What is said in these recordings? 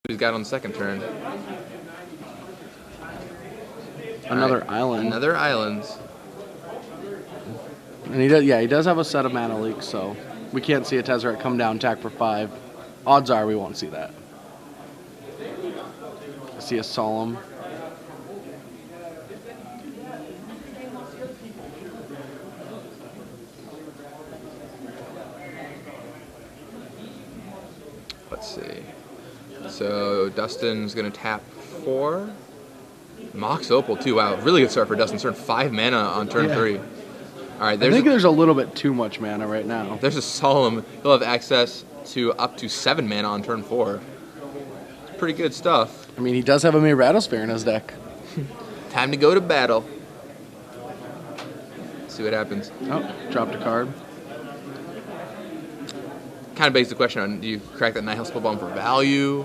he's got on the second turn. Another island. Another islands. And he does have a set of mana leaks, so we can't see a Tezzeret come down, attack for 5. Odds are we won't see that. I see a Solemn. Let's see. So Dustin's going to tap 4. Mox Opal, too. Wow, really good start for Dustin. Turn 5 mana on turn 3. All right, I think there's a little bit too much mana right now. There's a Solemn. He'll have access to up to 7 mana on turn 4. It's pretty good stuff. I mean, he does have a Mere Rattlesphere in his deck. Time to go to battle. See what happens. Oh, dropped a card. Kind of begs the question on, do you crack that Nihil Spellbomb for value?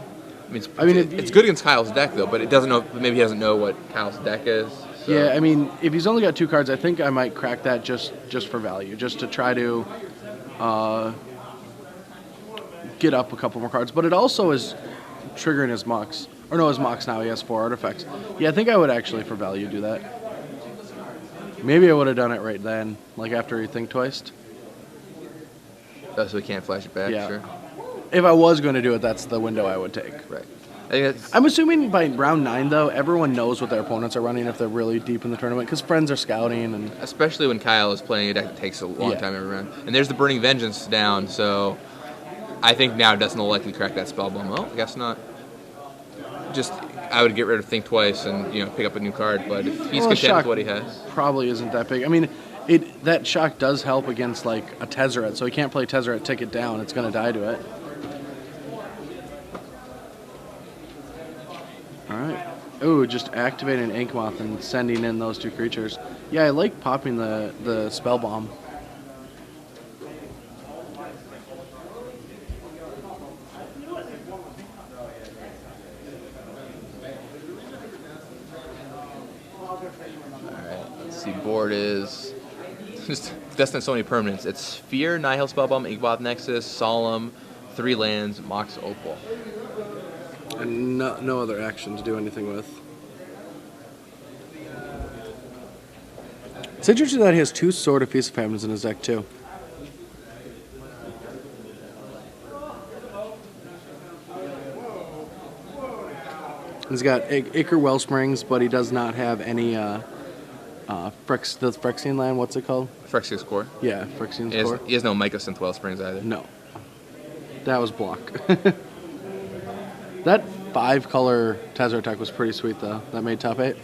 I mean, it's good against Kyle's deck, though, but it doesn't know. Maybe he doesn't know what Kyle's deck is. So. Yeah, I mean, if he's only got 2 cards, I think I might crack that just for value, just to try to get up a couple more cards. But it also is triggering his Mox. Or no, his Mox now. He has 4 artifacts. Yeah, I think I would actually, for value, do that. Maybe I would have done it right then, like after he think twice. Oh, so we can't flash it back? Yeah. Sure. If I was going to do it, that's the window I would take. Right. I'm assuming by round 9, though, everyone knows what their opponents are running if they're really deep in the tournament, because friends are scouting. And especially when Kyle is playing a deck that takes a long time every round. And there's the Burning Vengeance down, so I think now Dustin will likely crack that Spellbomb. Well, I guess not. Just, I would get rid of Think Twice and, pick up a new card, but if he's content with what he has. Probably isn't that big. I mean, that shock does help against, like, a Tezzeret, so he can't play Tezzeret, take it down. It's going to die to it. All right. Ooh, just activating Inkmoth and sending in those 2 creatures. Yeah, I like popping the Spell Bomb. Alright, let's see. Board is just Dustin has so many permanents. It's Sphere, Nihil Spellbomb, Inkmoth Nexus, Solemn, 3 lands, Mox Opal. And no other action to do anything with. It's interesting that he has 2 Sword of Feast of Famines in his deck, too. He's got Ichor Wellsprings, but he does not have any the Phyrexian land. What's it called? Phyrexian's Core. Yeah, Phyrexian's Core. He has no Mycosynth Wellsprings either. No. That was block. That 5-color Tezzeret deck was pretty sweet, though. That made top 8.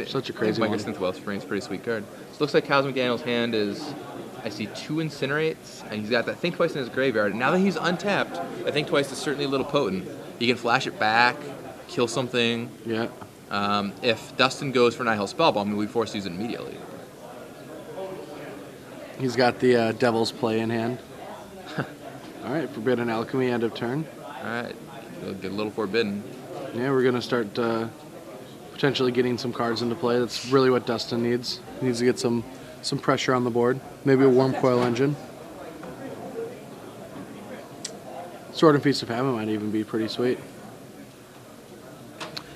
Such a crazy one. Mycosynth Wellspring is a pretty sweet card. So it looks like Kyle's McDaniel's hand is, I see 2 Incinerates, and he's got that Think Twice in his graveyard. Now that he's untapped, I Think Twice is certainly a little potent. He can flash it back, kill something. Yeah. If Dustin goes for Nihil Spellbomb, we force to use it immediately. He's got the Devil's Play in hand. All right, Forbidden Alchemy, end of turn. All right, we'll get a little forbidden. Yeah, we're going to start potentially getting some cards into play. That's really what Dustin needs. He needs to get some pressure on the board. Maybe a Worm Coil Engine. Sword and Feast of Famine might even be pretty sweet.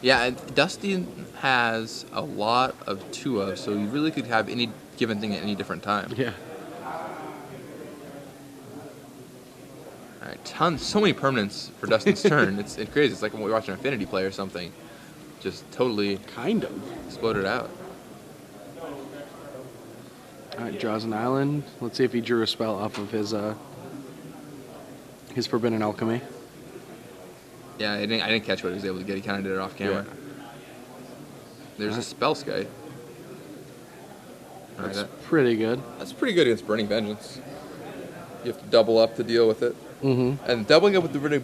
Yeah, Dustin has a lot of 2 of, so you really could have any given thing at any different time. Yeah. All right, so many permanents for Dustin's turn. It's crazy. It's like when we watch an Affinity play or something. Just totally kind of exploded out. All right, draws an island. Let's see if he drew a spell off of his Forbidden Alchemy. Yeah, I didn't catch what he was able to get. He kind of did it off camera. Yeah. There's a Spell Sky. That's pretty good. That's pretty good against Burning Vengeance. You have to double up to deal with it. Mm-hmm. And doubling up with the Burning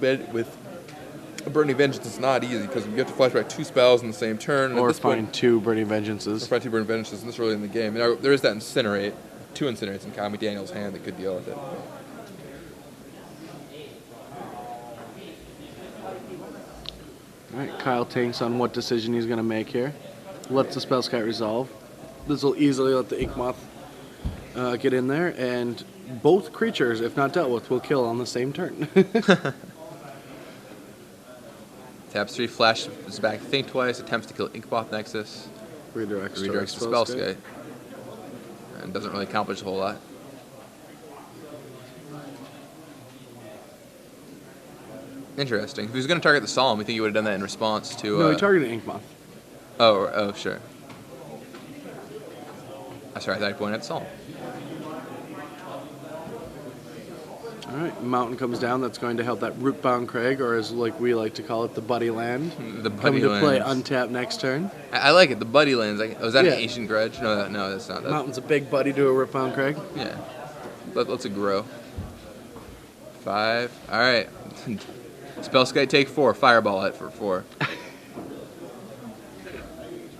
Vengeance is not easy because you have to flash back 2 spells in the same turn. Or find 2 Burning Vengeances. Or find 2 Burning Vengeances this early in the game. Now, there is that Incinerate, 2 Incinerates in Kyle McDaniel's hand that could deal with it. All right, Kyle thinks on what decision he's going to make here. Lets the Spellskite resolve. This will easily let the Inkmoth get in there, and both creatures, if not dealt with, will kill on the same turn. Taps 3, flashes back, think twice, attempts to kill Inkmoth Nexus, Redirects redirects to Spellskite, and doesn't really accomplish a whole lot. Interesting. If he was going to target the Solemn, we think he would have done that in response to... No, he targeted Inkmoth. Oh, sure. Sorry, I thought he pointed at the Solemn. All right, Mountain comes down. That's going to help that Rootbound Crag, or as like we like to call it, the Buddy Land. The Buddy Coming to Lands. play untap next turn. I like it. The Buddy Lands. Was that Yeah. an Ancient Grudge? No, that's not. Mountain's a big buddy to a Rootbound Crag. Yeah. Let's it grow. 5. All right. Spellskite take 4. Fireball it for 4.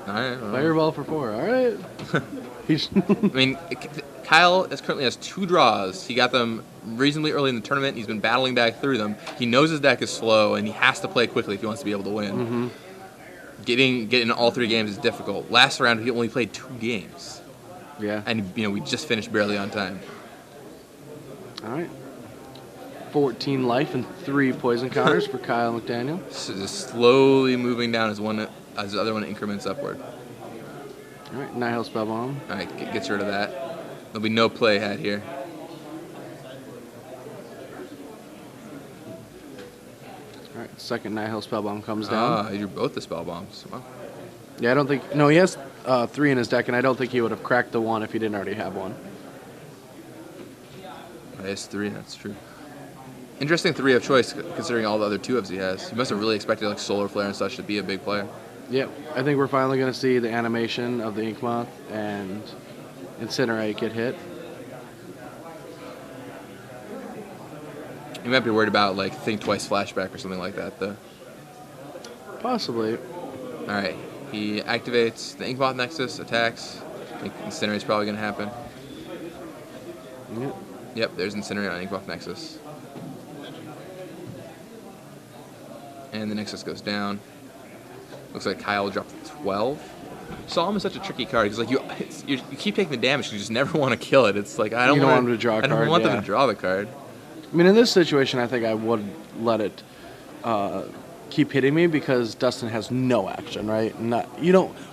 All right. Fireball for 4. All right. I mean, Kyle currently has 2 draws. He got them reasonably early in the tournament. He's been battling back through them. He knows his deck is slow, and he has to play quickly if he wants to be able to win. Mm-hmm. Getting all 3 games is difficult. Last round, he only played 2 games. Yeah. And, we just finished barely on time. All right. 14 life and 3 poison counters for Kyle McDaniel. So just slowly moving down as the other one increments upward. All right, Nihil Spellbomb. All right, gets rid of that. There'll be no play had here. All right, second Nihil Spellbomb comes down. He drew both the spell bombs. Wow. Yeah, I don't think... No, he has 3 in his deck, and I don't think he would have cracked the 1 if he didn't already have 1. He has 3, that's true. Interesting 3 of choice, considering all the other 2 ofs he has. He must have really expected like Solar Flare and such to be a big player. Yep, I think we're finally going to see the animation of the Inkmoth and Incinerate get hit. You might be worried about like Think Twice flashback or something like that, though. Possibly. All right, he activates the Inkmoth Nexus, attacks. I think Incinerate's probably going to happen. Yep. Yep, there's Incinerate on Inkmoth Nexus. And the Nexus goes down. Looks like Kyle dropped 12. Solemn is such a tricky card because like you keep taking the damage, you just never want to kill it. It's like I don't want him to draw a card. I don't want them to draw the card. I mean, in this situation, I think I would let it keep hitting me because Dustin has no action, right?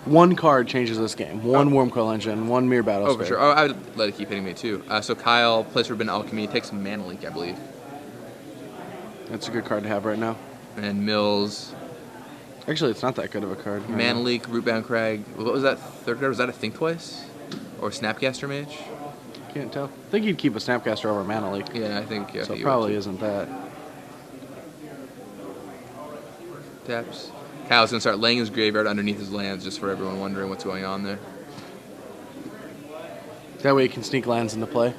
One card changes this game. One Wormcoil Engine, 1 Mirror Battle. Oh, for sure. I would let it keep hitting me too. So Kyle plays Forbidden Alchemy, takes Mana Leak, I believe. That's a good card to have right now. And Mills. Actually, it's not that good of a card. Mana Leak, Rootbound Crag. What was that third card? Was that a Think Twice? Or Snapcaster Mage? Can't tell. I think he'd keep a Snapcaster over Mana Leak. Yeah, I think. Yeah, so it probably isn't that. Taps. Kyle's going to start laying his graveyard underneath his lands just for everyone wondering what's going on there. That way he can sneak lands into play.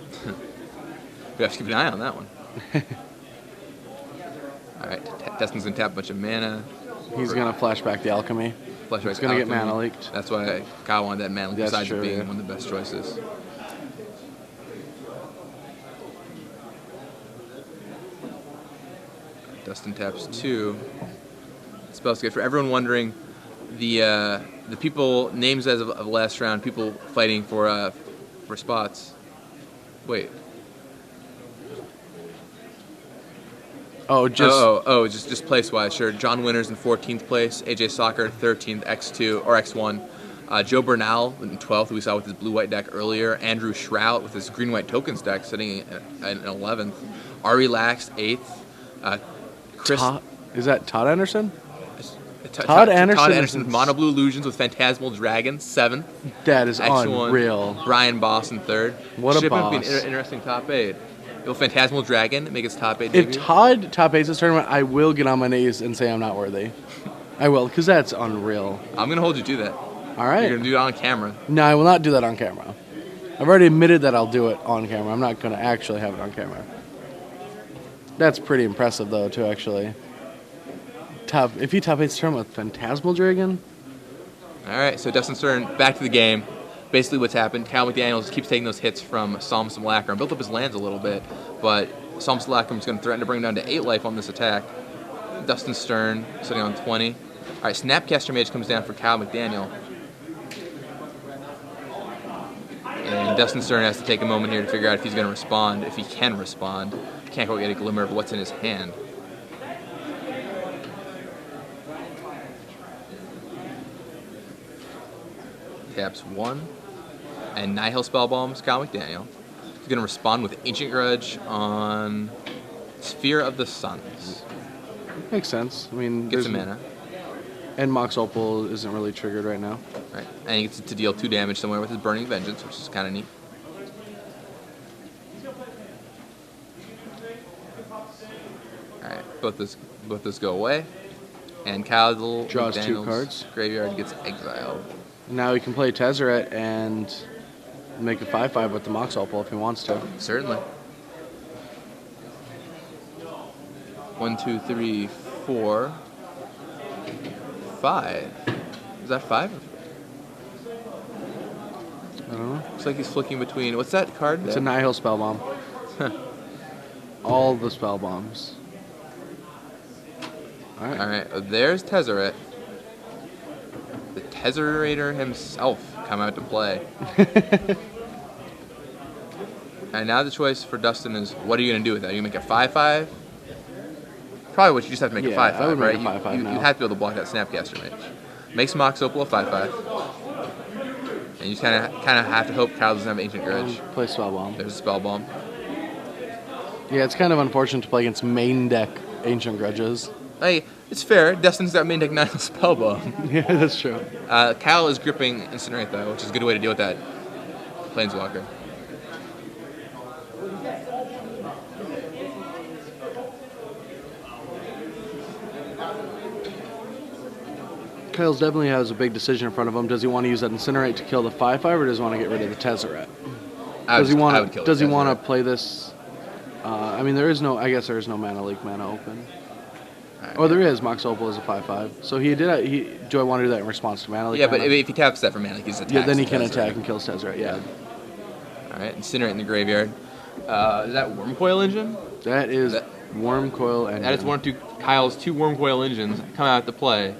We have to keep an eye on that one. Alright, Dustin's going to tap a bunch of mana. He's going to flashback the Alchemy. Flashback He's going to get Mana Leaked. That's why Kyle wanted that Mana Leak, That's besides true, it being yeah. one of the best choices. Dustin taps 2. Spells good. For everyone wondering, the people names as of last round, people fighting for spots. Wait. Just place wise, sure. John Winters in 14th place, AJ Soccer 13th, X2 or X1. Joe Bernal in 12th, who we saw with his blue-white deck earlier. Andrew Shrout with his green-white tokens deck sitting in 11th. Ari Lax 8th. Chris. Is that Todd Anderson? Todd Anderson with Mono Blue Illusions with Phantasmal Dragon 7th. That is X1, unreal. Brian Boss in 3rd. What a Shipment boss. would be an interesting top 8. Will Phantasmal Dragon make its top 8 If debut? Todd top 8's this tournament, I will get on my knees and say I'm not worthy. I will, because that's unreal. I'm going to hold you to that. All right. You're going to do it on camera. No, I will not do that on camera. I've already admitted that I'll do it on camera. I'm not going to actually have it on camera. That's pretty impressive, though, too, actually. If he top 8's tournament with Phantasmal Dragon. All right, so Dustin Stern, back to the game. Basically what's happened, Kyle McDaniel keeps taking those hits from Solemn Simulacrum. Built up his lands a little bit, but Solemn Simulacrum is going to threaten to bring him down to 8 life on this attack. Dustin Stern sitting on 20. All right, Snapcaster Mage comes down for Kyle McDaniel. And Dustin Stern has to take a moment here to figure out if he's going to respond, if he can respond. Can't quite get a glimmer of what's in his hand. taps 1. And Nihil Spellbombs Kyle McDaniel. He's going to respond with Ancient Grudge on Sphere of the Suns. Makes sense. I mean, Get some mana. And Mox Opal isn't really triggered right now. Right. And he gets to deal 2 damage somewhere with his Burning Vengeance, which is kind of neat. Alright, both those go away. And Kyle draws McDaniel's 2 cards. Graveyard gets exiled. Now he can play Tezzeret and make a 5/5 with the Mox Opal if he wants to. Certainly. 1, 2, 3, 4, 5. Is that 5? I don't know. Looks like he's flicking between. What's that card? It's a Nihil Spellbomb. All the spell bombs. All right. There's Tezzeret. The Tezzerator himself come out to play. And now the choice for Dustin is, what are you going to do with that? Are you going to make a 5/5? Probably what you just have to make a 5/5, I would right? make a 5/5 you now. have to be able to block that Snapcaster Mage. Makes Mox Opal a 5/5. And you just kind of have to hope Kyle doesn't have Ancient Grudge. Play Spellbomb. There's a Spell Bomb. Yeah, it's kind of unfortunate to play against main deck Ancient Grudges. Hey, it's fair. Dustin's got main deck 9 Spell Bomb. Yeah, that's true. Kyle is gripping Incinerate, though, which is a good way to deal with that Planeswalker. Kyle's definitely has a big decision in front of him. Does he want to use that Incinerate to kill the 5/5, or does he want to get rid of the Tezzeret? Does he want to play this? I mean, I guess there is no Mana Leak mana open. Or there is. Mox Opal is a 5/5. So do I want to do that in response to Mana Leak? Yeah, but if he taps that for Mana Leak, he's attacking. Yeah, then he can attack and kill Tezzeret, yeah. Alright, Incinerate in the graveyard. Is that Wormcoil Engine? That is Wormcoil Engine. That is one of Kyle's 2 Wormcoil Engines come out to play.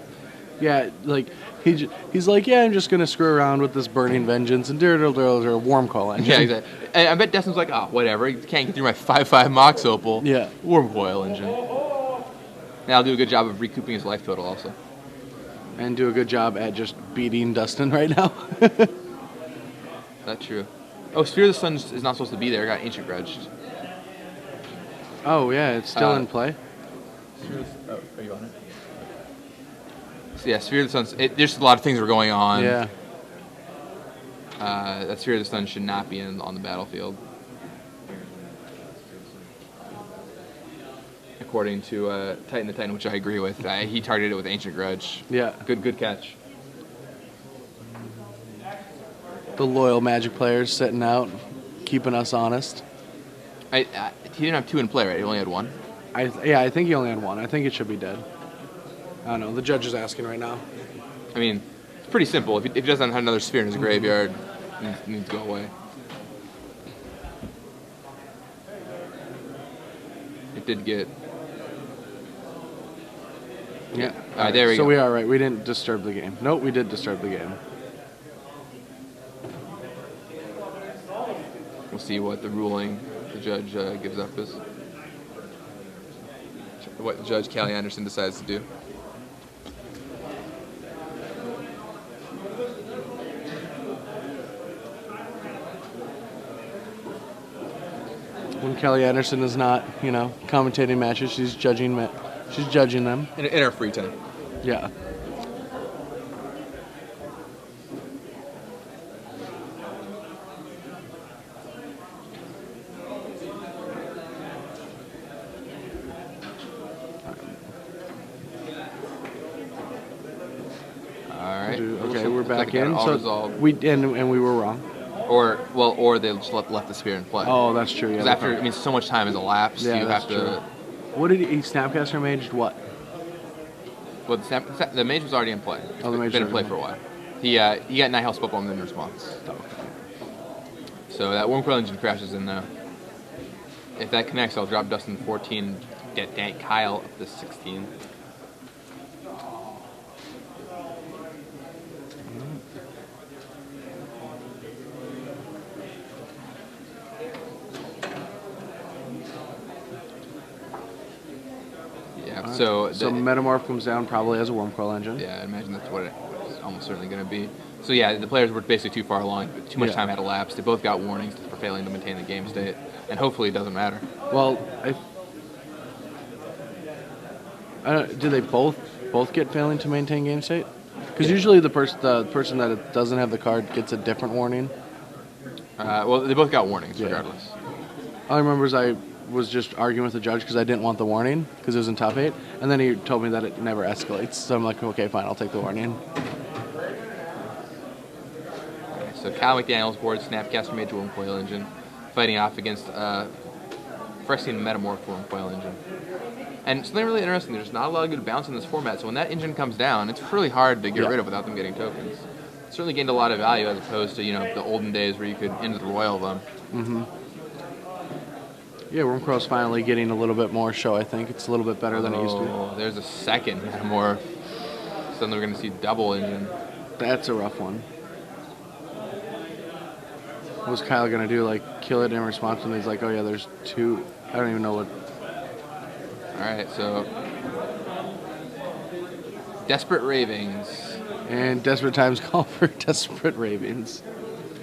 Yeah, like he's like, yeah, I'm just gonna screw around with this Burning Vengeance and or Wormcoil Engine. Yeah, exactly. And I bet Dustin's like, whatever, you can't get through my 5/5 Mox Opal. Yeah. Wormcoil Engine. Now I'll do a good job of recouping his life total also. And do a good job at just beating Dustin right now. That's true. Oh, Sphere of the Sun is not supposed to be there. I got Ancient Grudge. Oh yeah, it's still in play. Are you on it? So yeah, Sphere of the Sun. There's a lot of things that are going on. Yeah. That Sphere of the Sun should not be on the battlefield, according to Titan the Titan, which I agree with. He targeted it with Ancient Grudge. Yeah. Good catch. The loyal Magic players sitting out, keeping us honest. He didn't have 2 in play, right? He only had 1. I think he only had 1. I think it should be dead. I don't know. The judge is asking right now. I mean, it's pretty simple. If he doesn't have another sphere in his graveyard, it needs to go away. It did get... Yeah. All right, there we go. So we are right. We didn't disturb the game. Nope, we did disturb the game. We'll see what the ruling the judge gives up is. What Judge Callie Anderson decides to do. When Kelly Anderson is not, commentating matches, she's judging them. In her free time. Yeah. Alright. Okay, we're back like in. So resolved. we were wrong. Or they just left the spear in play. Oh, that's true. Yeah. Because so much time has elapsed. Yeah, you that's have to. True. What did he Snapcaster Maged? What? Well, the mage was already in play. Oh, the mage been in play for a while. He got Nihil Spellbomb in response. Oh, okay. So that Wormcoil Engine crashes in there. If that connects, I'll drop Dustin to 14, get Kyle up to 16. Yeah, so Metamorph comes down probably as a Wormcoil Engine. Yeah, I imagine that's what it's almost certainly going to be. So yeah, the players were basically too far along. Too much Yeah. time had elapsed. They both got warnings for failing to maintain the game state, and hopefully it doesn't matter. Well, do they both get failing to maintain game state? Because usually the person that doesn't have the card gets a different warning. Well, they both got warnings regardless. All I remember is I was just arguing with the judge because I didn't want the warning because it was in top 8, and then he told me that it never escalates. So I'm like, okay, fine, I'll take the warning. Okay, so Cal McDaniel's board Snapcaster Major Worm Coil Engine, fighting off against Phyrexian Metamorph Worm Coil Engine. And something really interesting, there's not a lot of good bounce in this format, so when that engine comes down, it's really hard to get rid of without them getting tokens. It certainly gained a lot of value as opposed to, the olden days where you could end the royal them. Mm-hmm. Yeah, Wormcoil's finally getting a little bit more show, I think. It's a little bit better than it used to be. There's a second Metamorph. Suddenly we're going to see double engine. That's a rough one. What was Kyle going to do? Like, kill it in response? And he's like, oh yeah, there's 2. I don't even know what. Alright, so Desperate Ravings. And Desperate Times call for Desperate Ravings.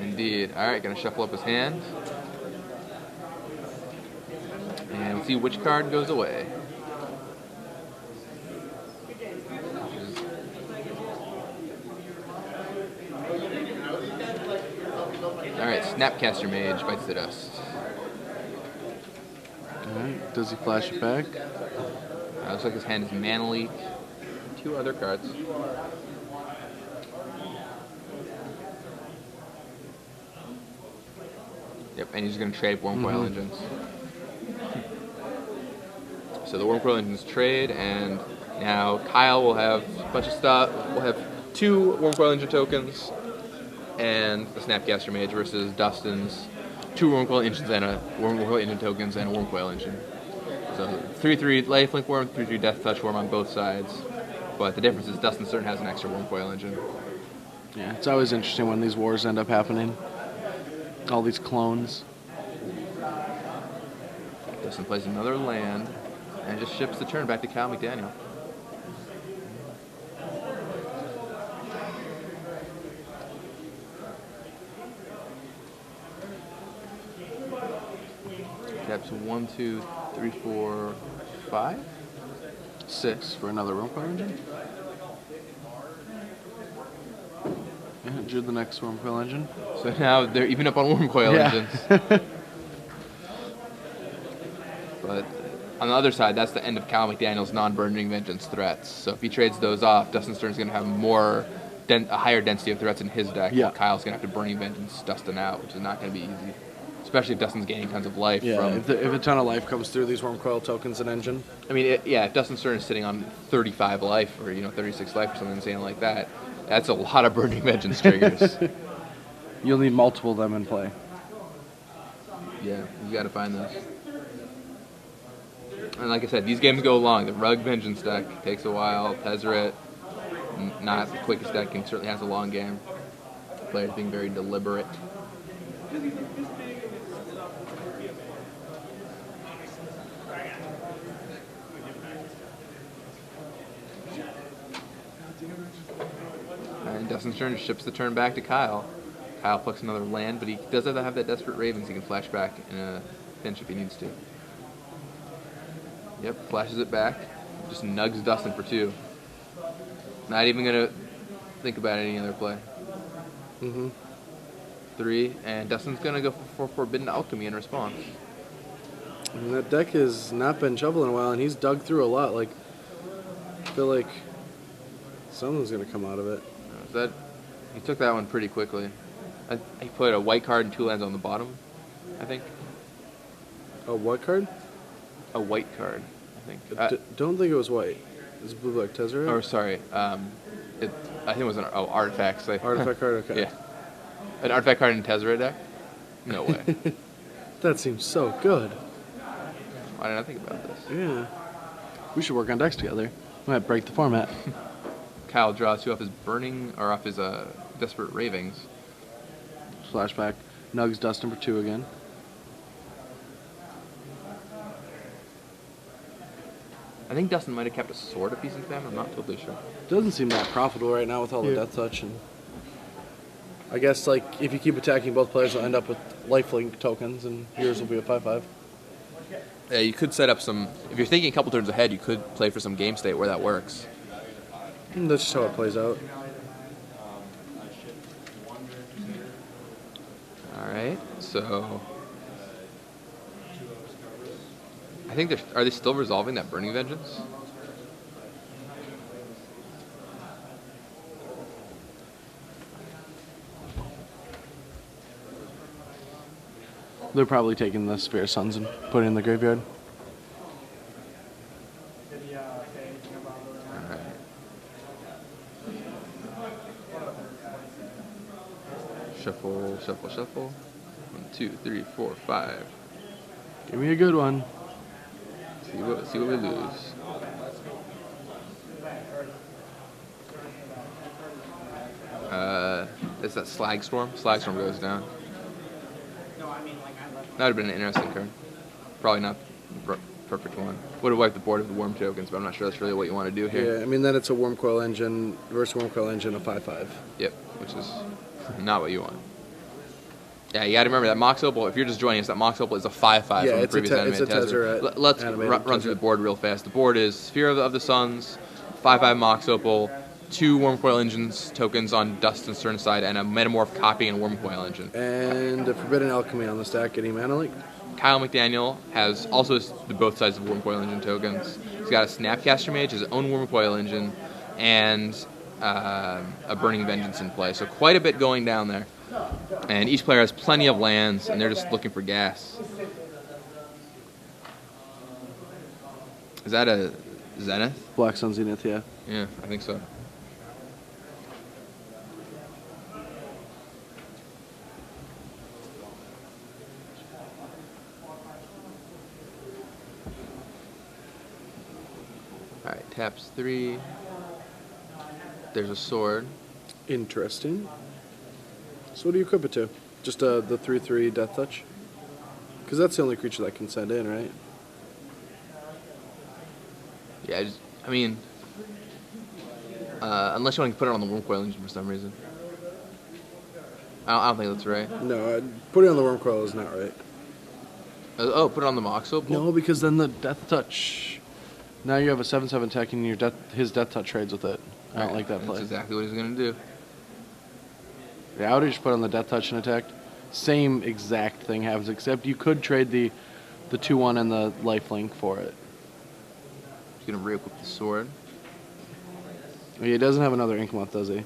Indeed. Alright, gonna shuffle up his hand. And we'll see which card goes away. Alright, Snapcaster Mage bites the dust. Alright, does he flash it back? Looks like his hand is Mana Leak. 2 other cards. Yep, and he's going to trade Worm Coil Engines. So the Worm Coil Engines trade, and now Kyle will have a bunch of stuff. We'll have 2 Worm Coil Engine tokens and the Snapcaster Mage versus Dustin's 2 Worm Coil Engines and a Worm Coil Engine tokens and a Worm Coil Engine. So 3/3 Lifelink Worm, 3/3 Death Touch Worm on both sides. But the difference is Dustin certain has an extra Worm Coil Engine. Yeah, it's always interesting when these wars end up happening. All these clones. Dustin plays another land and just ships the turn back to Cal McDaniel. Taps 1, 2, 3, 4, 5? 6 for another Worm Coil Engine. Yeah, drew the next Worm Coil Engine. So now they're even up on Worm Coil Engines. But on the other side, that's the end of Cal McDaniel's non-burning vengeance threats. So if he trades those off, Dustin Stern's going to have a higher density of threats in his deck. Yeah. While Kyle's going to have to burning vengeance Dustin out, which is not going to be easy. Especially if Dustin's gaining tons of life. Yeah, from, if a ton of life comes through these Worm Coil tokens and engine. I mean, if Dustin Stern is sitting on 35 life or 36 life or something insane like that, that's a lot of burning vengeance triggers. You'll need multiple of them in play. Yeah, you got to find those. And like I said, these games go long. The Rug Vengeance deck takes a while. Tezzeret, not the quickest deck, and certainly has a long game. Players being very deliberate. And Dustin Stern just ships the turn back to Kyle. Kyle plucks another land, but he does have to have that Desperate Ravens he can flash back in a pinch if he needs to. Yep, flashes it back. Just nugs Dustin for 2. Not even going to think about any other play. 3, and Dustin's going to go for Forbidden Alchemy in response. And that deck has not been shoveled in a while, and he's dug through a lot. Like, I feel like something's going to come out of it. He took that one pretty quickly. He put a white card and 2 lands on the bottom, I think. A what card? A white card, I think. Don't think it was white. It's blue black Tezzeret? Or sorry, I think it was artifacts. Artifact card, okay. Yeah. An artifact card in Tezzeret deck? No way. That seems so good. Why didn't I think about this? Yeah. We should work on decks together. We might break the format. Kyle draws 2 off his off his Desperate Ravings. Flashback. Nugs Dustin for 2 again. I think Dustin might have kept a sword a piece in spam. I'm not totally sure. Doesn't seem that profitable right now with all the death touch and I guess like if you keep attacking, both players will end up with lifelink tokens, and yours will be a 5/5. Yeah, you could set up some. If you're thinking a couple turns ahead, you could play for some game state where that works. And that's just how it plays out. All right, so I think are they still resolving that Burning Vengeance? They're probably taking the Sphere Suns and putting it in the graveyard. Alright. Shuffle, shuffle, shuffle. 1, 2, 3, 4, 5. Give me a good one. See what we lose. It's that Slag Storm. Slag Storm goes down. That would have been an interesting card. Probably not the perfect one. Would have wiped the board of the Worm tokens, but I'm not sure that's really what you want to do here. Yeah, I mean, then it's a Worm Coil Engine versus Worm Coil Engine, a 5/5. Yep, which is not what you want. Yeah, you got to remember that Mox Opal, if you're just joining us, that Mox Opal is a 5/5 Yeah, from the it's previous animated Tezzeret. Let's run through the board real fast. The board is Sphere of the Suns, 5/5 Mox Opal, 2 Worm Coil Engines tokens on Dustin's turn side, and a Metamorph copy and Worm Coil Engine. And a Forbidden Alchemy on the stack, getting mana leak. Kyle McDaniel has also both sides of Worm Coil Engine tokens. He's got a Snapcaster Mage, his own Worm Coil Engine, and a Burning Vengeance in play. So quite a bit going down there. And each player has plenty of lands, and they're just looking for gas. Is that a Zenith? Black Sun Zenith, yeah. Yeah, I think so. Alright, taps 3. There's a sword. Interesting. So what do you equip it to? Just the 3/3 Death Touch? Because that's the only creature that can send in, right? Yeah, I mean, unless you want to put it on the Worm Coil Engine for some reason. I don't think that's right. No, putting it on the Worm Coil is not right. Oh, put it on the Mox Opal? No, because then the Death Touch... Now you have a 7/7 tech and his Death Touch trades with it. I don't like that play. That's exactly what he's going to do. Yeah, I would have just put on the Death Touch and attacked. Same exact thing happens, except you could trade the 2/1 and the lifelink for it. He's going to re-equip the sword. He doesn't have another Inkmoth, does he?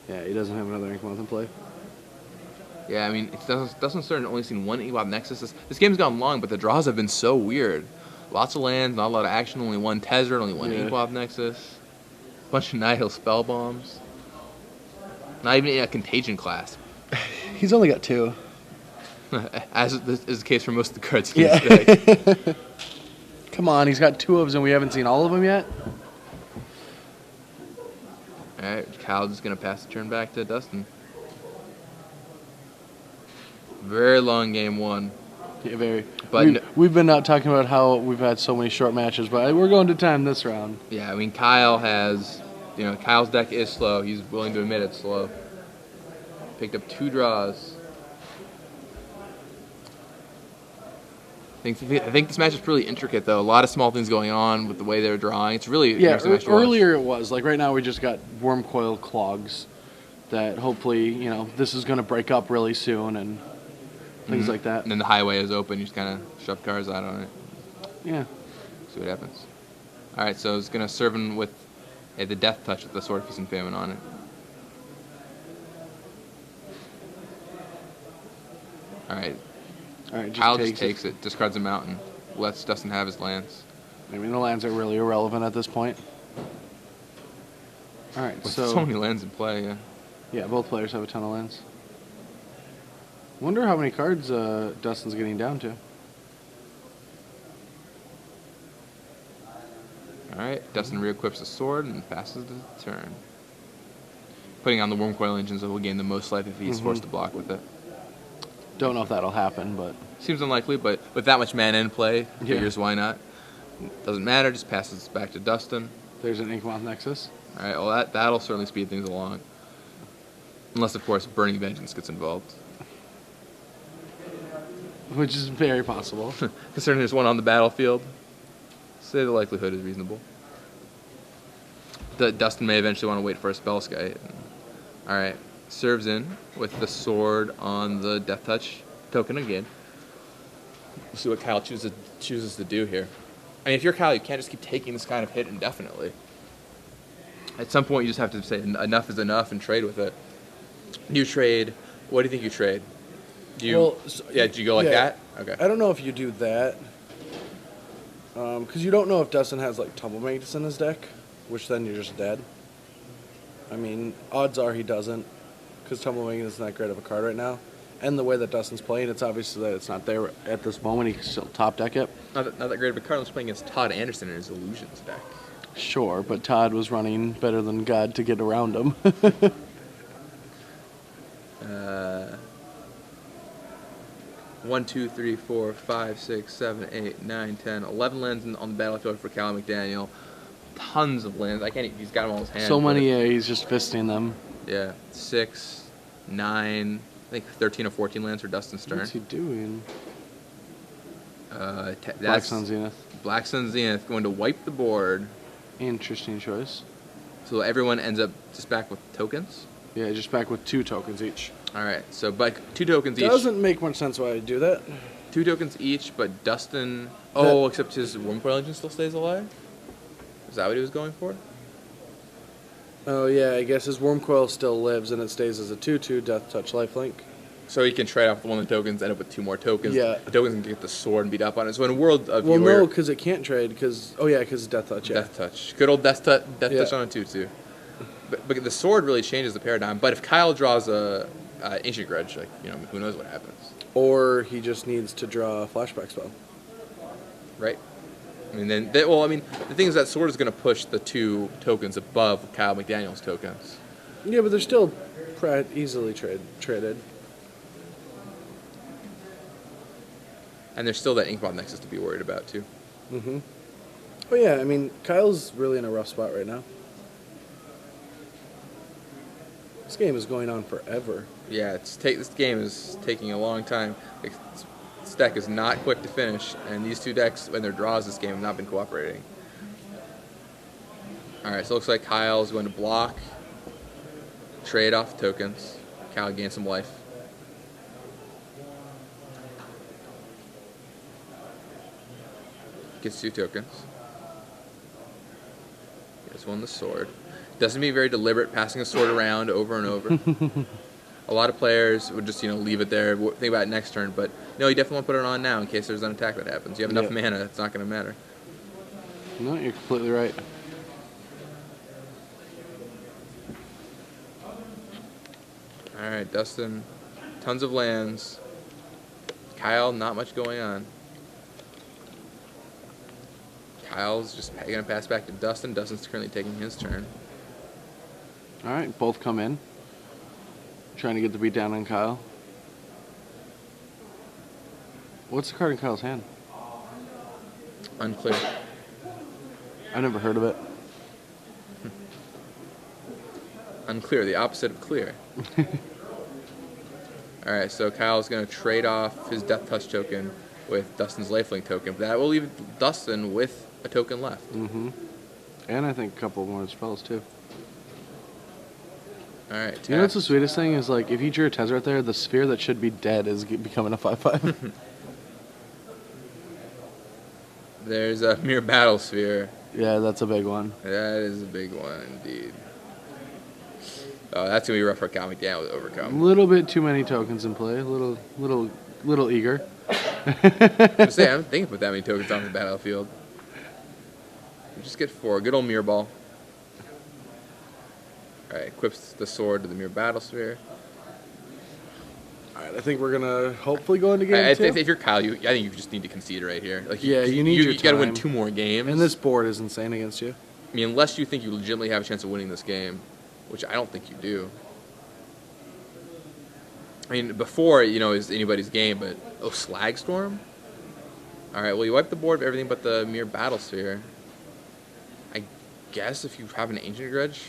Yeah, he doesn't have another Inkmoth in play. Yeah, I mean, it doesn't start only seen one Inkmoth Nexus. This game's gone long, but the draws have been so weird. Lots of lands, not a lot of action, only one Tezzeret, only one Inkmoth Nexus. Bunch of Nihil Spell Bombs. Not even a Contagion class. He's only got 2. As is the case for most of the cards he can stack. Come on, he's got 2 of them and we haven't seen all of them yet? Alright, Kyle's just going to pass the turn back to Dustin. Very long game 1. Yeah, very. But we've been out talking about how we've had so many short matches, but we're going to time this round. Yeah, I mean, Kyle has, Kyle's deck is slow. He's willing to admit it's slow. Picked up 2 draws. I think this match is pretty intricate, though. A lot of small things going on with the way they're drawing. It's really interesting match to watch. Earlier it was. Like right now we just got Worm Coil Clogs that hopefully, this is going to break up really soon and things like that. And then the highway is open. You just kind of shove cars out on it. Yeah. See what happens. All right, so it's going to serve him with the Death Touch with the Sword of Feast and Famine on it. All right. Kyle just takes it, discards a mountain, lets Dustin have his lands. I mean, the lands are really irrelevant at this point. All right, With so many lands in play, yeah. Yeah, both players have a ton of lands. Wonder how many cards Dustin's getting down to. All right, Dustin re-equips the sword and passes the turn. Putting on the Worm Coil Engine so he'll gain the most life if he's forced to block with it. Don't know if that'll happen, but... Seems unlikely, but with that much mana in play, figures why not. Doesn't matter, just passes back to Dustin. There's an Inkmoth Nexus. All right, well, that'll certainly speed things along. Unless, of course, Burning Vengeance gets involved. Which is very possible. Considering there's one on the battlefield, say the likelihood is reasonable. Dustin may eventually want to wait for a spell skite. All right, serves in with the sword on the Death Touch token again. We'll see what Kyle chooses to do here. I mean, if you're Kyle, you can't just keep taking this kind of hit indefinitely. At some point, you just have to say enough is enough and trade with it. You trade. What do you think you trade? Do you? Do you go like that? Okay. I don't know if you do that, because you don't know if Dustin has like Tumble Magus in his deck, which then you're just dead. I mean, odds are he doesn't, because Tumble Magus is not great of a card right now. And the way that Dustin's playing, it's obvious that it's not there at this moment. He can still top deck it. Not that great of a card. He's playing against Todd Anderson in his Illusions deck. Sure, but Todd was running better than God to get around him. 1, 2, 3, 4, 5, 6, 7, 8, 9, 10, 11 lands on the battlefield for Cal McDaniel. Tons of lands. I can't. He's got them all in his hand. So many. Yeah, he's just fisting them. Yeah, 6, 9. I think 13 or 14 lands for Dustin Stern. What's he doing? That's Black Sun Zenith. Black Sun Zenith going to wipe the board. Interesting choice. So everyone ends up just back with tokens? Yeah, just back with 2 tokens each. All right, so back 2 tokens each. Doesn't make much sense why I do that. 2 tokens each, but Dustin... except his Wormcoil Engine still stays alive? Is that what he was going for? Oh, yeah, I guess his Wormcoil still lives, and it stays as a 2/2 Death Touch lifelink. So he can trade off one of the tokens, end up with 2 more tokens. Yeah. The tokens can get the sword and beat up on it. So in a world of no, because it can't trade, because... Oh, yeah, because Death Touch, yeah. Death Touch. Good old Death Touch on a 2/2. But the sword really changes the paradigm. But if Kyle draws a Ancient Grudge, like, who knows what happens. Or he just needs to draw a flashback spell. Right? I mean, the thing is that sword is going to push the 2 tokens above Kyle McDaniel's tokens. Yeah, but they're still easily traded. And there's still that Inkmoth Nexus to be worried about, too. Mm-hmm. Oh, yeah, I mean, Kyle's really in a rough spot right now. This game is going on forever. Yeah, this game is taking a long time. This deck is not quick to finish, and these 2 decks, when their draws this game, have not been cooperating. Alright, so it looks like Kyle's going to block, trade off tokens. Kyle gains some life. Gets 2 tokens. Gets 1 the sword. Doesn't be very deliberate, passing a sword around over and over. A lot of players would just, leave it there, think about it next turn, but no, you definitely want to put it on now in case there's an attack that happens. You have enough mana, it's not going to matter. No, you're completely right. Alright, Dustin, tons of lands. Kyle, not much going on. Kyle's just going to pass back to Dustin. Dustin's currently taking his turn. Alright, both come in. Trying to get the beat down on Kyle. What's the card in Kyle's hand? Unclear. I never heard of it. Unclear, the opposite of clear. Alright, so Kyle's going to trade off his Death Touch token with Dustin's Lifelink token. But that will leave Dustin with a token left. Mm-hmm. And I think a couple more spells, too. Alright. You know what's the sweetest thing is, like, if you drew a Tezzeret there, the sphere that should be dead is becoming a 5/5. There's a Mere Battle Sphere. Yeah, that's a big one. That is a big one, indeed. Oh, that's going to be rough for Cal McDaniel to overcome. A little bit too many tokens in play. A little eager. I'm thinking put that many tokens on the battlefield. Just get 4. Good old Mirror Ball. Alright, equips the sword to the Mere Battle Sphere. Alright, I think we're going to hopefully go into game 2. If you're Kyle, I think you just need to concede right here. Like, you need your time. You got to win 2 more games. And this board is insane against you. I mean, unless you think you legitimately have a chance of winning this game, which I don't think you do. I mean, before, is anybody's game, but... Oh, Slagstorm? Alright, well, you wipe the board of everything but the Mere Battle Sphere. I guess if you have an Ancient Grudge...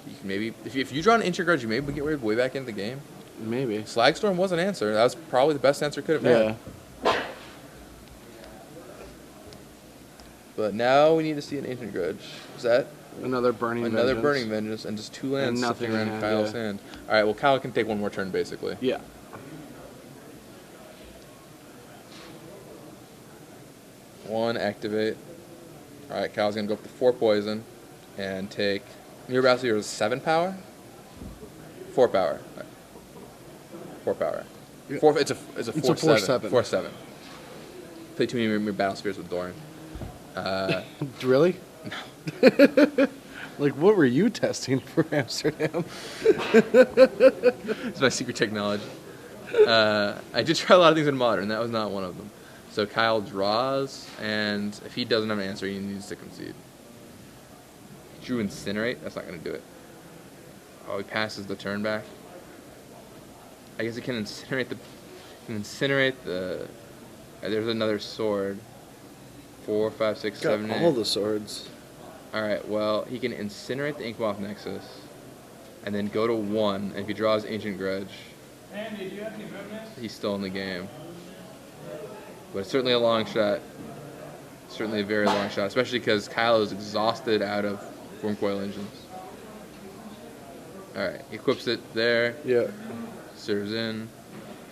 You can maybe if you draw an Ancient Grudge, you maybe get way back into the game. Maybe. Slagstorm was an answer. That was probably the best answer could have had. Yeah. But now we need to see an Ancient Grudge. Is that Another Burning Vengeance, and just 2 lands sitting around Kyle's hand. All right, well, Kyle can take one more turn, basically. Yeah. One, activate. All right, Kyle's going to go up to 4 poison and take... Your Battle is 7 power? 4 power. 4 power. Yeah. It's a 4/7. 4/7. Play too many Mere Battle Spheres with Doran. Really? No. Like, what were you testing for Amsterdam? It's my secret technology. I did try a lot of things in Modern. That was not one of them. So Kyle draws, and if he doesn't have an answer, he needs to concede. Drew Incinerate? That's not going to do it. Oh, he passes the turn back. I guess he can incinerate the... there's another sword. 4, 5, 6, 7, 8. All the swords. Alright, well, he can incinerate the Inkmoth Nexus, and then go to 1, and if he draws Ancient Grudge, he's still in the game. But it's certainly a long shot. Certainly a very long shot, especially because Kyle is exhausted out of Wormcoil Engines. Alright, he equips it there. Yeah. Serves in.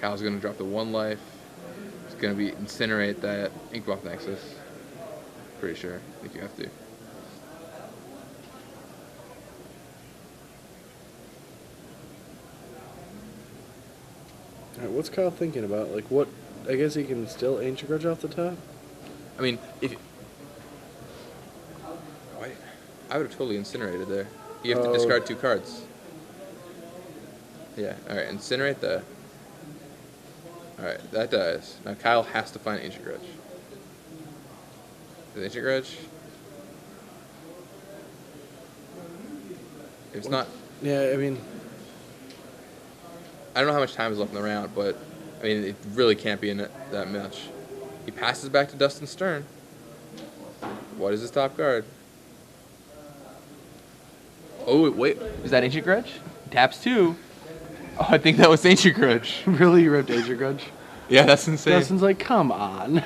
Kyle's going to drop the 1 life. He's going to be incinerate that Inkmoth Nexus. Pretty sure. I think you have to. Alright, what's Kyle thinking about? Like, what? I guess he can still Ancient Grudge off the top? I mean, if... I would have totally incinerated there. You have to discard 2 cards. Yeah, alright, incinerate the... Alright, that dies. Now Kyle has to find Ancient Grudge. Is it Ancient Grudge? If it's not... Yeah, I mean... I don't know how much time is left in the round, but... I mean, it really can't be in it that much. He passes back to Dustin's turn. What is his top card? Oh, wait. Is that Ancient Grudge? Taps 2. Oh, I think that was Ancient Grudge. Really? You ripped Ancient Grudge? Yeah, that's insane. Dustin's like, come on.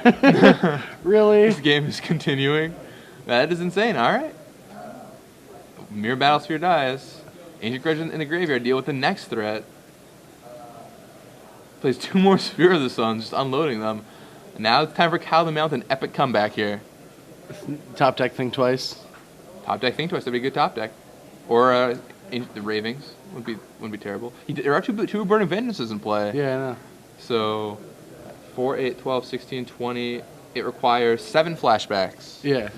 Really? This game is continuing. That is insane. All right. Mere Battlesphere dies. Ancient Grudge in the graveyard. Deal with the next threat. Plays 2 more Sphere of the Suns, just unloading them. And now it's time for Kyle to mount an epic comeback here. Top deck Think Twice. Top deck Think Twice. That'd be a good top deck. Or the Ravings. Wouldn't be terrible. There are two Burning Vengeances in play. Yeah, I know. So 4, 8, 12, 16, 20. It requires 7 flashbacks. Yeah.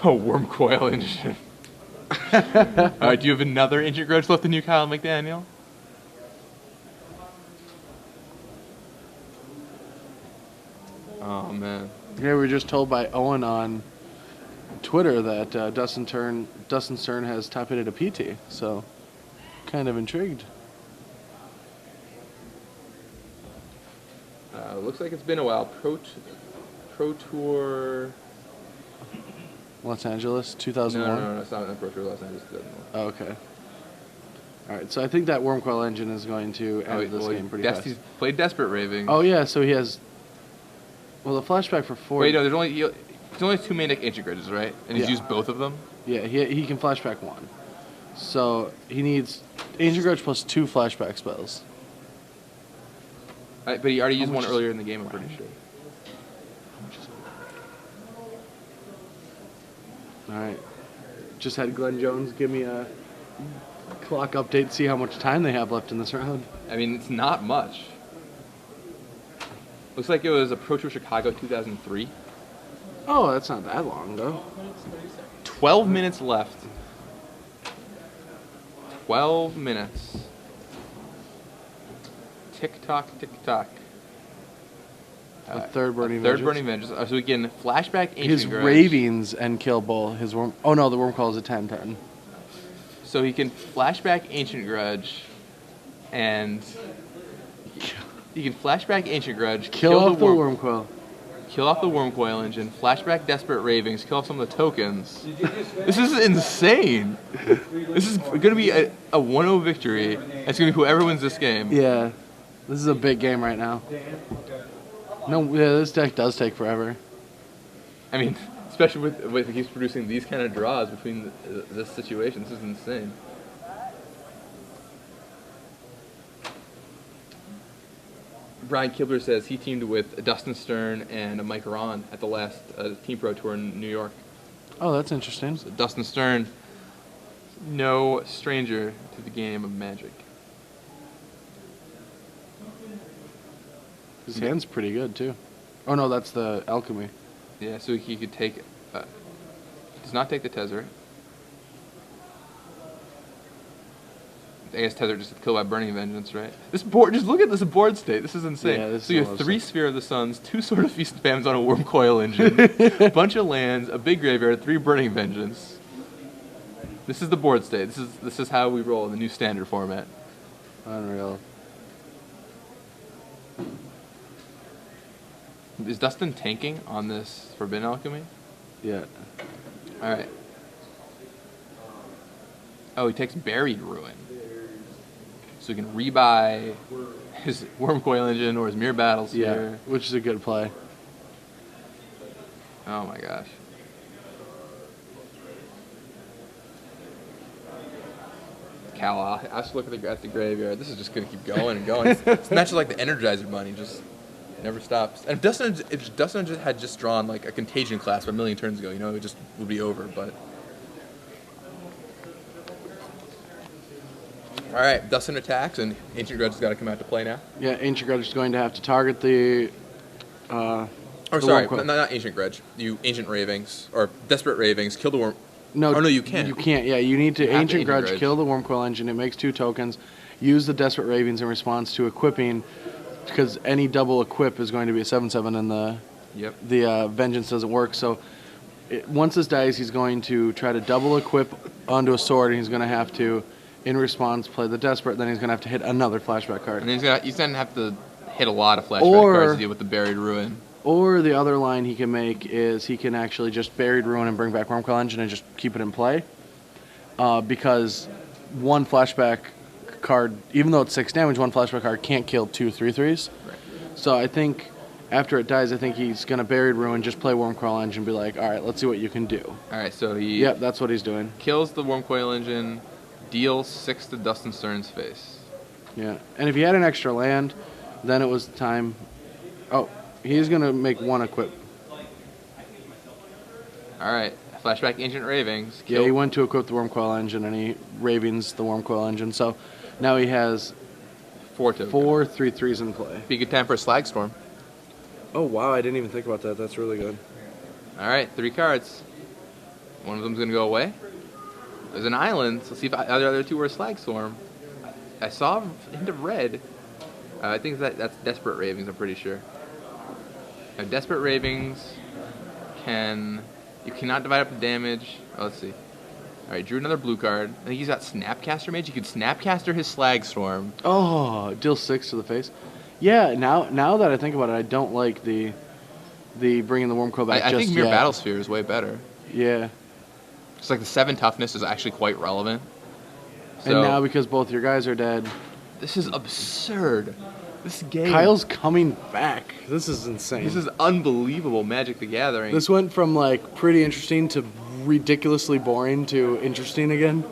Wormcoil Engine. Alright, do you have another Ancient Grudge left in you, Kyle McDaniel? Oh, man. Yeah, we were just told by Owen on Twitter that Dustin Stern has top hitted a PT, so kind of intrigued. Looks like it's been a while. Pro Tour... Los Angeles, 2001? No, it's not Pro Tour Los Angeles 2001. Oh, okay. All right, so I think that Wormcoil Engine is going to end this game pretty fast. He's played Desperate Raving. Oh, yeah, so he has... Well, the flashback for 4... Wait, no, there's only 2 manic Ancient Grudges, right? And he's used both of them? Yeah, he can flashback 1. So he needs Ancient Grudge plus 2 flashback spells. But he already used one earlier in the game, I'm pretty sure. All right. Just had Glenn Jones give me a clock update, see how much time they have left in this round. I mean, it's not much. Looks like it was a Pro Tour Chicago 2003. Oh, that's not that long, though. 12 minutes left. 12 minutes. Tick-tock, tick-tock. A third Burning Vengeance. So we can flashback Ancient his Grudge. Ravings and kill Bull. His Worm... Oh, no, the Wormcoil is a 10-10. So he can flashback Ancient Grudge and You can flashback Ancient Grudge, Kill off the Wormcoil. Kill off the Wormcoil Engine, flashback Desperate Ravings, kill off some of the tokens. This is insane. This is going to be a 1-0 victory. It's going to be whoever wins this game. Yeah, this is a big game right now. No, yeah, this deck does take forever. I mean, especially with it keeps producing these kind of draws between this situation. This is insane. Brian Kibler says he teamed with Dustin Stern and Mike Ron at the last Team Pro Tour in New York. Oh, that's interesting. So Dustin Stern, no stranger to the game of Magic. His hand's pretty good, too. Oh, no, that's the Alchemy. Yeah, so he could take... does not take the Tezzeret. I guess Tezzeret just killed by Burning Vengeance, right? This board, just look at this board state. This is insane. Yeah, so you have 3 Sphere of the Suns, 2 Sword of Feast and Spams on a Wormcoil Engine, a bunch of lands, a big graveyard, 3 Burning Vengeance. This is the board state. This is how we roll in the new standard format. Unreal. Is Dustin tanking on this Forbidden Alchemy? Yeah. Alright. Oh, he takes Buried Ruin. So he can rebuy his Wormcoil Engine or his Mirror Battlesphere. Yeah, which is a good play. Oh my gosh. Cal, I have to look at the graveyard. This is just going to keep going and going. It's not just like the Energizer Bunny, just never stops. And if Dustin had just drawn like a Contagion class a million turns ago, you know, it just would be over. But all right, Dustin attacks, and Ancient Grudge has got to come out to play now. Yeah, Ancient Grudge is going to have to target the. Sorry, not Ancient Grudge. You Ancient Ravings or Desperate Ravings, kill the Worm. No, oh no, you can't. You can't. Yeah, you need to Ancient Grudge, kill the Wormcoil Engine. It makes 2 tokens. Use the Desperate Ravings in response to equipping, because any double equip is going to be a 7/7, and the Vengeance doesn't work. So once this dies, he's going to try to double equip onto a sword, and he's going to have to, in response, play the Desperate. Then he's going to have to hit another flashback card. And he's going to have to hit a lot of flashback cards to deal with the Buried Ruin. Or the other line he can make is he can actually just Buried Ruin and bring back Wormcoil Engine and just keep it in play. Because one flashback card, even though it's 6 damage, one flashback card can't kill 2 3/3s. Right. So I think after it dies, I think he's going to Buried Ruin, just play Wormcoil Engine, and be like, all right, let's see what you can do. All right, so he... Yep, that's what he's doing. Kills the Wormcoil Engine, deals 6 to Dustin Stern's face. Yeah, and if he had an extra land, then it was time... Oh, he's going to make 1 equip. All right, flashback Ancient Ravings. Yeah, he went to equip the Wormcoil Engine, and he Ravings the Wormcoil Engine. So now he has 4 tokens. 4 3/3s in play. Be a good time for a Slag Storm. Oh, wow, I didn't even think about that. That's really good. All right, 3 cards. One of them's going to go away. There's an island. So let's see if the other 2 were a Slag Storm. I saw a hint of red. I think that's Desperate Ravings, I'm pretty sure. Now, Desperate Ravings you cannot divide up the damage. Oh, let's see. All right, drew another blue card. I think he's got Snapcaster Mage. He could Snapcaster his Slag Storm. Oh, deal 6 to the face. Yeah, now that I think about it, I don't like the bringing the Wormcoil back. I think Mirror Battlesphere is way better. Yeah. It's like the 7 toughness is actually quite relevant. So, and now because both your guys are dead. This is absurd. This game. Kyle's coming back. This is insane. This is unbelievable. Magic the Gathering. This went from like pretty interesting to ridiculously boring to interesting again.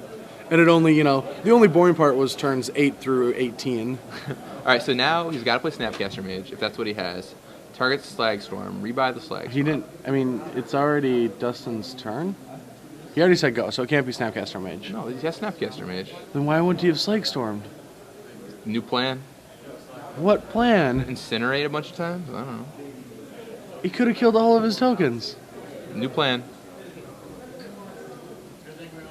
And it only, the only boring part was turns 8 through 18. All right, so now he's got to play Snapcaster Mage if that's what he has. Targets Slag Storm. Rebuy the Slag Storm. He didn't. I mean, it's already Dustin's turn. He already said go, so it can't be Snapcaster Mage. No, he has Snapcaster Mage. Then why wouldn't he have Slag Stormed? New plan. What plan? Incinerate a bunch of times? I don't know. He could have killed all of his tokens. New plan.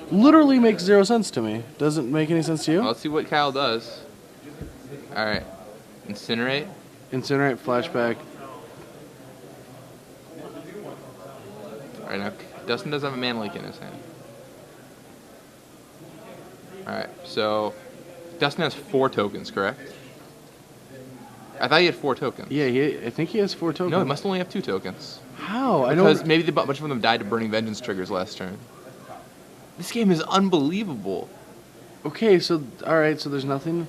Literally makes 0 sense to me. Doesn't make any sense to you? Well, let's see what Kyle does. All right. Incinerate. Incinerate, flashback. All right, now Dustin does have a Mana Leak in his hand. All right, so Dustin has 4 tokens, correct? I thought he had 4 tokens. Yeah, I think he has 4 tokens. No, he must only have 2 tokens. How? Because maybe a bunch of them died to Burning Vengeance triggers last turn. This game is unbelievable. Okay, so alright, so there's nothing.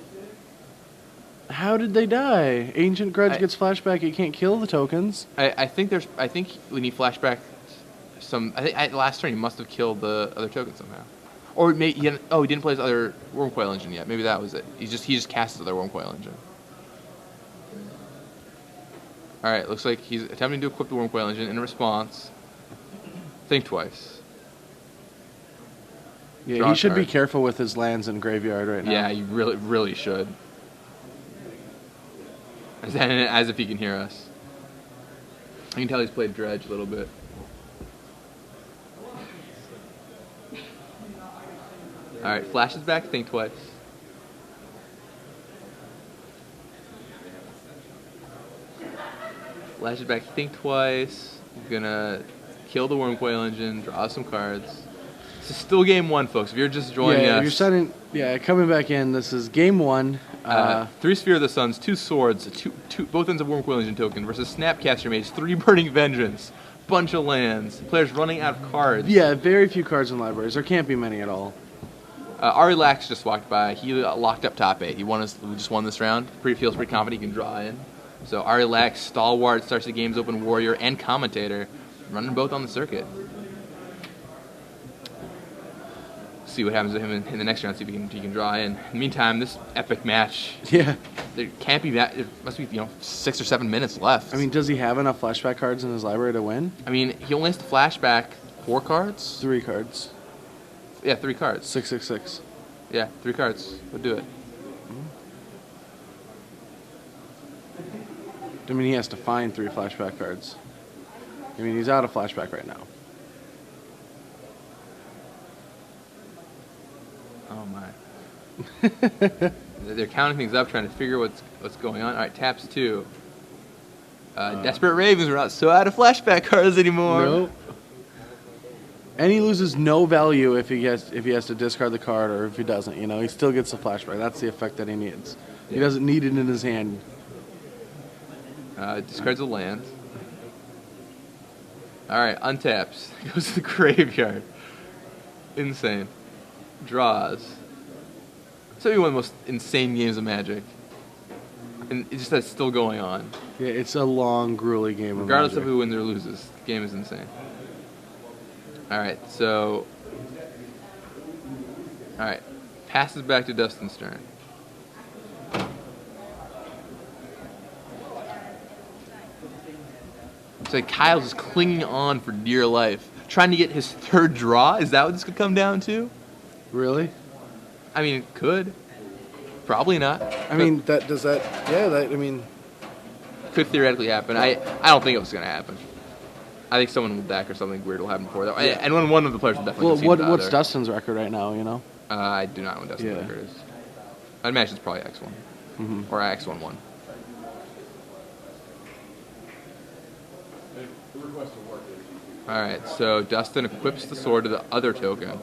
How did they die? Ancient Grudge gets flashback. It can't kill the tokens. I think when he flashback last turn he must have killed the other token somehow. Or maybe he didn't play his other Wormcoil Engine yet. Maybe that was it. He just cast his other Wormcoil Engine. All right, looks like he's attempting to equip the Wormcoil Engine. In response, think twice. Yeah, Draw he should card. be careful with his lands in graveyard right now. Yeah, you really should. As if he can hear us. I can tell he's played Dredge a little bit. Alright, flashes back, think twice. Flashes back, think twice. I'm gonna kill the Wormcoil Engine, draw some cards. This is still game 1, folks. If you're just joining us. If you're setting, coming back in, this is game 1. 3 Sphere of the Suns, 2 Swords, both ends of Wormcoil Engine token versus Snapcaster Mage, 3 Burning Vengeance, bunch of lands, players running out of cards. Yeah, very few cards in libraries. There can't be many at all. Ari Lax just walked by. He locked up top 8. We just won this round. Feels pretty confident he can draw in. So Ari Lax, stalwart, starts the game's open warrior and commentator, running both on the circuit. See what happens to him in the next round. See if he can draw in. In the meantime, this epic match. Yeah. There can't be that. There must be 6 or 7 minutes left. I mean, does he have enough flashback cards in his library to win? I mean, he only has to flashback 4 cards. 3 cards. Yeah, 3 cards. 666. Yeah, 3 cards. Would do it. I mean, he has to find 3 flashback cards. I mean, he's out of flashback right now. Oh my. They're counting things up, trying to figure what's going on. All right, taps 2. Desperate Ravens are not so out of flashback cards anymore. Nope. And he loses no value if he has to discard the card or if he doesn't. He still gets the flashback. That's the effect that he needs. Yeah. He doesn't need it in his hand. Discards a land. All right, untaps. Goes to the graveyard. Insane. Draws. It's maybe one of the most insane games of Magic. And it's just that's still going on. Yeah, it's a long, grueling game Regardless of Magic. of who wins or loses, the game is insane. Alright, so... Alright, passes back to Dustin's turn. It's like Kyle's just clinging on for dear life. Trying to get his 3rd draw? Is that what this could come down to? Really? I mean, it could. Probably not. I mean, could theoretically happen. I don't think it was going to happen. I think someone will deck or something weird will happen before that. Yeah. And one of the players will definitely what's Dustin's record right now, I do not know what Dustin's record is. I'd imagine it's probably X1. Mm-hmm. Or X11. Alright, so Dustin equips the sword to the other token.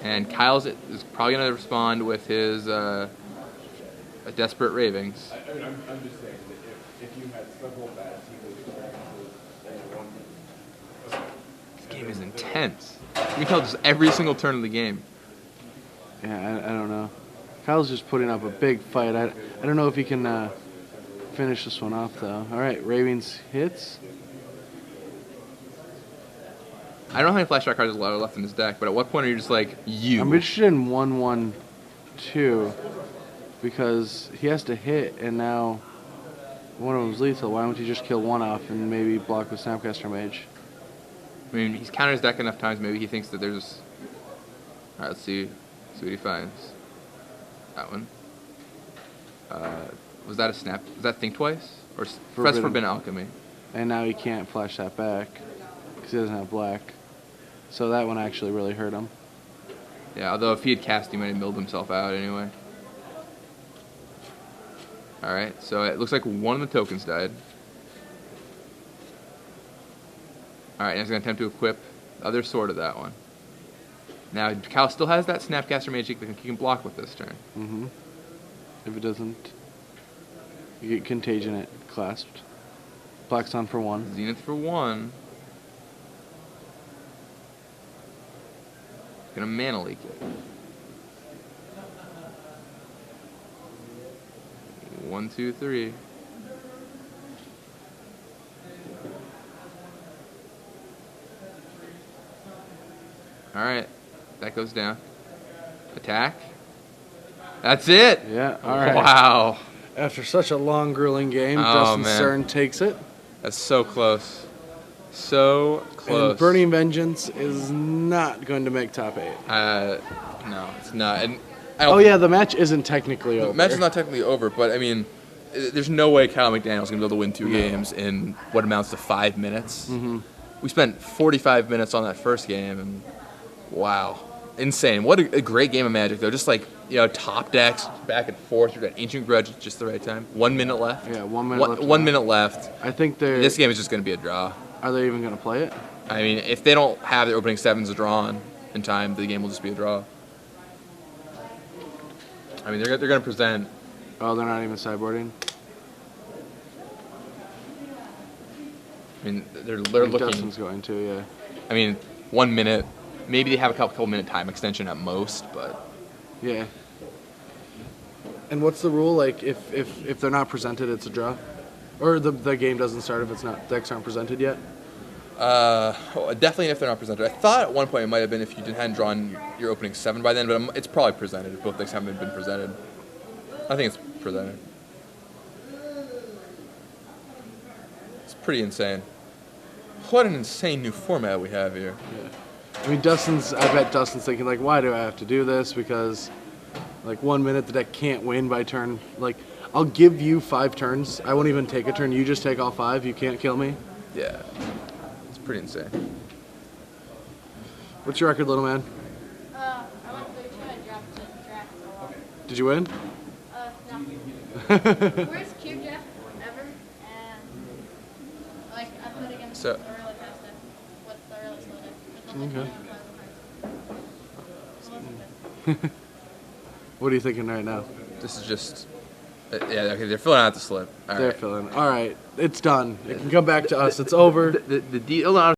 And Kyle's is probably going to respond with his Desperate Ravings. I'm just saying that if you had several bad teams, This game is intense. You can tell just every single turn of the game. Yeah, I don't know. Kyle's just putting up a big fight. I don't know if he can finish this one off, though. All right, Ravens hits. I don't know how many flashback cards are left in his deck, but at what point are you just like, you? I'm interested in 1/1/2 because he has to hit, and now one of them's lethal. Why don't you just kill one off and maybe block with Snapcaster Mage? I mean, he's countered his deck enough times, maybe he thinks that there's... Alright, let's see what he finds. That one. Was that a snap? Was that Think Twice? Or Press Forbidden Alchemy? And now he can't flash that back because he doesn't have black. So that one actually really hurt him. Yeah, although if he had cast, he might have milled himself out anyway. Alright, so it looks like one of the tokens died. Alright, now he's going to attempt to equip the other sword of that one. Now, Kyle still has that Snapcaster Mage he can block with this turn. Mm-hmm. If it doesn't... You get Contagion at clasped. Plaxon for 1. Zenith for 1. Gonna mana leak it. 1, 2, 3. All right, that goes down. Attack. That's it. Yeah. All right. Wow. After such a long, grueling game, Oh, Dustin man. Stern takes it. That's so close. So close. And Burning Vengeance is not going to make top 8. No, it's not. And I don't Oh yeah, the match isn't technically over. The match is not technically over, but I mean, there's no way Kyle McDaniel's going to be able to win 2 games in what amounts to 5 minutes. Mm-hmm. We spent 45 minutes on that first game, and wow, insane. What a great game of Magic, though. Just like, top decks, back and forth. You got Ancient Grudge at just the right time. 1 minute left. Yeah, 1 minute left. 1 minute left. I think they're... This game is just going to be a draw. Are they even going to play it? I mean, if they don't have their opening 7s drawn in time, the game will just be a draw. I mean, they're going to present. Oh, they're not even sideboarding? I mean, they're I think looking. Dustin's going to, yeah. I mean, 1 minute. Maybe they have a couple minute time extension at most, but Yeah. And what's the rule? Like, if they're not presented, it's a draw? Or the game doesn't start if it's not decks aren't presented yet? definitely if they're not presented. I thought at one point it might have been if you hadn't drawn your opening 7 by then, but it's probably presented if both decks haven't been presented. I think it's presented. It's pretty insane. What an insane new format we have here. Yeah. I mean, I bet Dustin's thinking, like, why do I have to do this? Because, like, 1 minute the deck can't win by turn. Like, I'll give you 5 turns. I won't even take a turn. You just take all 5. You can't kill me. Yeah. It's pretty insane. What's your record, little man? I went 3-2. I dropped to draft. Did you win? No. Worst cube draft ever, and like I put against So- a really fast deck. What's the really slow deck? There's only Okay. 21 cards. What are you thinking right now? This is just. Yeah, okay, they're filling out the slip. All They're right. filling. All right, it's done. It can come back to us. It's over. The deal.